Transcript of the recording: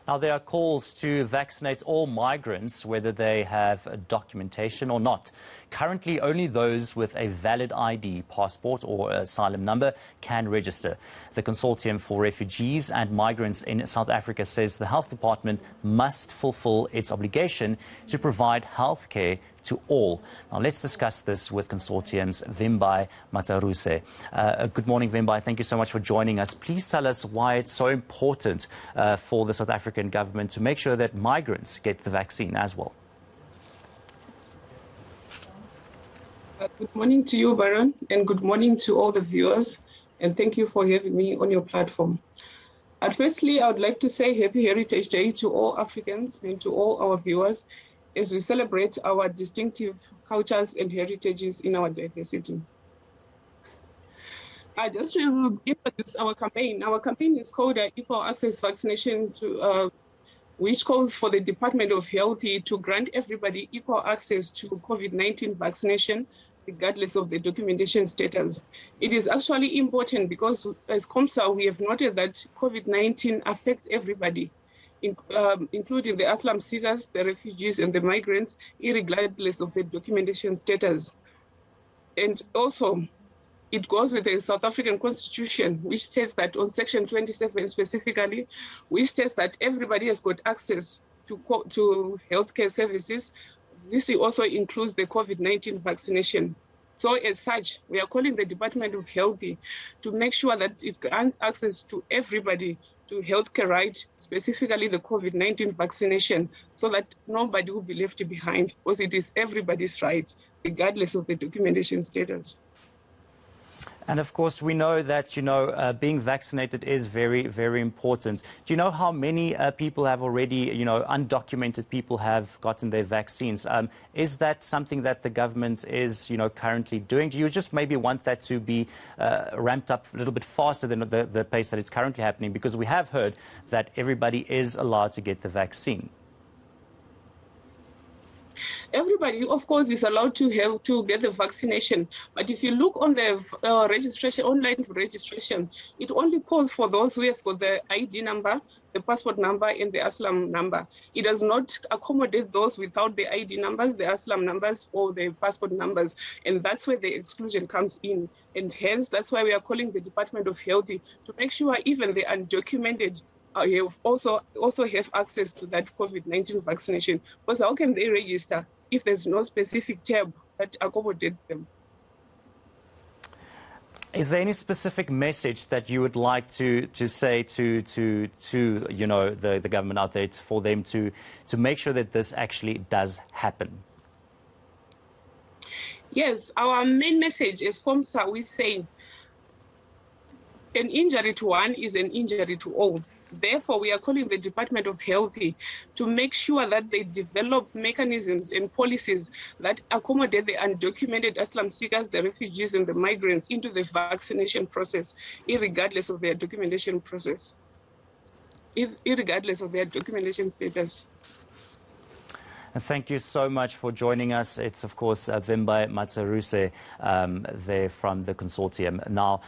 Now, there are calls to vaccinate all migrants, whether they have documentation or not. Currently, only those with a valid ID, passport or asylum number can register. The Consortium for Refugees and Migrants in South Africa says the Health Department must fulfill its obligation to provide health care to all. Now, let's discuss this with Consortium's Vimbai Mataruse. Good morning, Vimbai. Thank you so much for joining us. Please tell us why it's so important for the South African government to make sure that migrants get the vaccine as well. Good morning to you, Baron, and good morning to all the viewers, and thank you for having me on your platform. Firstly, I would like to say Happy Heritage Day to all Africans and to all our viewers as we celebrate our distinctive cultures and heritages in our diversity. Just to introduce our campaign is called Equal Access Vaccination, which calls for the Department of Health to grant everybody equal access to COVID-19 vaccination, regardless of the documentation status. It is actually important because as COMSA, we have noted that COVID-19 affects everybody, including the asylum seekers, the refugees, and the migrants, regardless of the documentation status. And also, it goes with the South African Constitution, which states that on Section 27 specifically, which states that everybody has got access to healthcare services. This also includes the COVID-19 vaccination. So as such, we are calling the Department of Health to make sure that it grants access to everybody to healthcare right, specifically the COVID-19 vaccination, so that nobody will be left behind, because it is everybody's right, regardless of the documentation status. And of course, we know that, being vaccinated is very, very important. Do you know how many people have already, undocumented people have gotten their vaccines? Is that something that the government is, currently doing? Do you just maybe want that to be ramped up a little bit faster than the pace that it's currently happening? Because we have heard that everybody is allowed to get the vaccine. Everybody, of course, is allowed to get the vaccination. But if you look on the online registration, it only calls for those who have got the ID number, the passport number, and the asylum number. It does not accommodate those without the ID numbers, the asylum numbers, or the passport numbers. And that's where the exclusion comes in. And hence, that's why we are calling the Department of Health to make sure even the undocumented also have access to that COVID-19 vaccination. Because how can they register if there's no specific tab that accommodates them? Is there any specific message that you would like to say to the government out there for them to make sure that this actually does happen? Yes, our main message as COMSA, we say an injury to one is an injury to all. Therefore, we are calling the Department of Health to make sure that they develop mechanisms and policies that accommodate the undocumented asylum seekers, the refugees, and the migrants into the vaccination process, regardless of their documentation process, regardless of their documentation status. Thank you so much for joining us. It's, of course, Vimbai Mataruse there from the Consortium. Now,